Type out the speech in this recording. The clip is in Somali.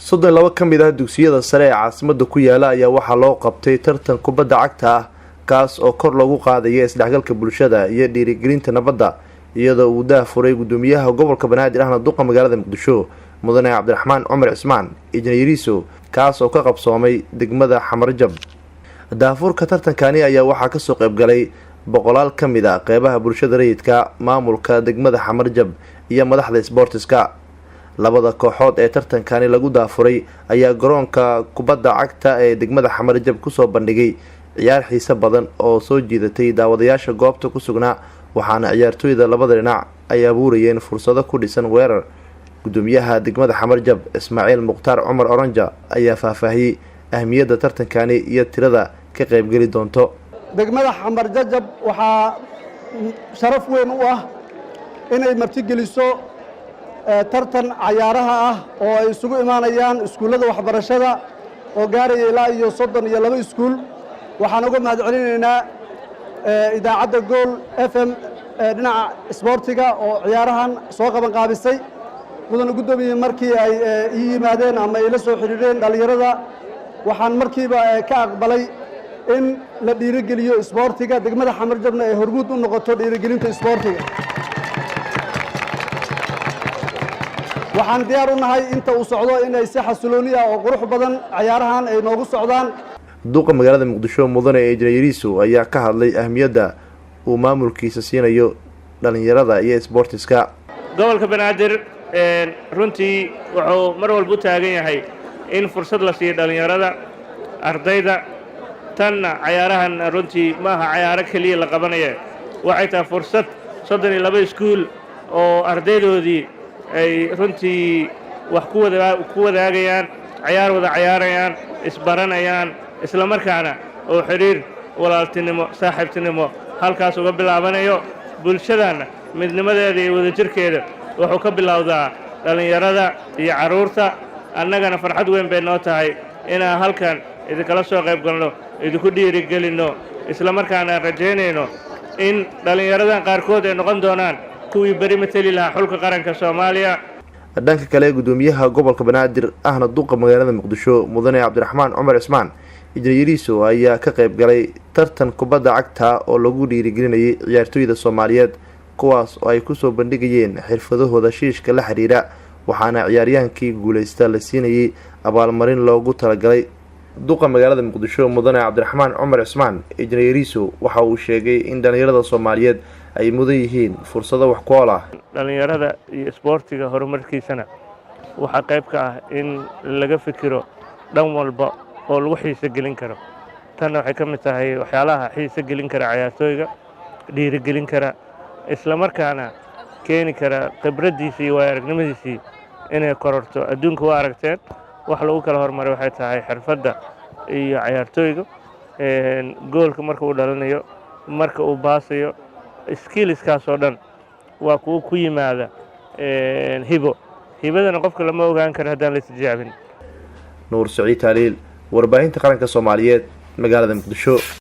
32 ka mid ah dugsiyada sare ee caasimadda ku yaala ayaa waxaa loo qabtay tartan kubadda cagta ah kaas oo kor loogu qaadayo isdhexgalka bulshada iyo dhiirigelinta nabadda iyadoo uu daahfuray gudoomiyaha gobolka Banaadir ahna duqa magaalada Muqdisho mudane Cabdiraxmaan Cumar Cismaan injineeriso kaas oo ka qabsoomay degmada Xamarjab. daahfurka tartankani ayaa waxaa ka soo qayb galay boqolaal ka mid ah qeybaha bulshada rayidka maamulka degmada Xamarjab iyo madaxda sportiska. labada kooxood ee tartankani lagu daafuray ayaa garoonka kubadda cagta ee degmada Xamarjab ku soo bandhigay ciyaar xiiso badan oo soo jiidatay daawadayaasha goobta ku sugnaa waxaana ciyaartooyda labada dhinac ay abuurayeen fursado ku dhisan weerar. gudoomiyaha degmada Xamarjab Ismaaciil Muqtaar Cumar Oranja ayaa faahfaahiyay ahmiyadda tartankani iyo tirada ka qayb gali doonto. degmada Xamarjab waxaa sharaf weyn u ah inay martigeliso tartan ciyaaraha ah oo ay isugu imaanayaan iskuulada waxbarashada oo gaaraya ilaa iyo 32 iskuul. waxaan uga mahadcelinaynaa idaacadda Gool FM dhinaca isboortiga oo ciyaarahan soo qaban qaabisay. mudane gudoomiye markii ay yimaadeen ama ay la soo xiriireen dhalinyarada waxaan markiiba ka aqbalay in la dhiirigeliyo isboortiga degmada Xamarjabna ay hormuud u noqoto dhiirigelinta isboortiga. waxaan diyaar u nahay inta uu socdo inay si xasilooni ah oo qurux badan ciyaarahan ay noogu socdaan. duqa magaalada Muqdisho mudane injineeriso ayaa ka hadlay ahmiyadda uu maamulkiisa siinayo dhalinyarada iyo sportiska. gobolka Banaadir runtii wuxuu mar walba u taagan yahay in fursad la siiyo dhalinyarada ardayda tan ciyaarahan runtii maaha ciyaaro kaliya la qabanayo waxay tahay fursad 32 iskuul oo ardaydoodii ay runtii wax ku wadaagayaan ciyaar wada ciyaarayaan isbaranayaan isla markaana oo xiriir walaaltinimo saaxiibtinimo halkaas uga bilaabanayo. bulshadana midnimadeeda iyo wadajirkeeda wuxuu ka bilowdaa dhalinyarada iyo caruurta. annagana farxad weyn bay noo tahay inaan halkan idinkala soo qayb galno idinku dhiirigelino isla markaana rajaynayno in dhalinyaradan qaarkood ay noqon doonaan kuwii bari matali lahaa xulka qaranka Soomaaliya. dhanka kale gudoomiyaha gobolka Banaadir ahna duqa magaalada Muqdisho mudane Cabdiraxmaan Cumar Cismaan injineeriso ayaa ka qayb galay tartan kubadda cagta oo lagu dhiirigelinayay ciyaartooyda Soomaaliyeed kuwaas oo ay ku soo bandhigayeen xirfadahooda shiishka la xiriira waxaana ciyaaryahankii guuleysta la siinayay abaalmarin loogu talagalay. duqa magaalada Muqdisho mudane Cabdiraxmaan Cumar Cismaan injineeriso waxa uu sheegay in dhalinyarada Soomaaliyeed ay mudan yihiin fursado wax ku ool ah. dhalinyarada iyo isboortiga horumarkiisana waxaa qayb ka ah in laga fikiro dhan walba oo lagu xiiso gelin karo. tan waxay ka mid tahay waxyaalaha xiiso gelin kara ciyaartooyga dhiirigelin kara isla markaana keeni kara khibradiisa iyo aragnimadiisa inay kororto. adduunka waa aragteen wax lagu kala hormaray waxay tahay xirfadda iyo ciyaartooyga goolka marka uu dhalanayo marka uu baasayo skillskaas oo dhan waa kuwa ku yimaada hibadana qofka lama ogaan karo haddaan la tijaabin. Nuur Saciid Taaliil warbaahinta qaranka Soomaaliyeed magaalada Muqdisho.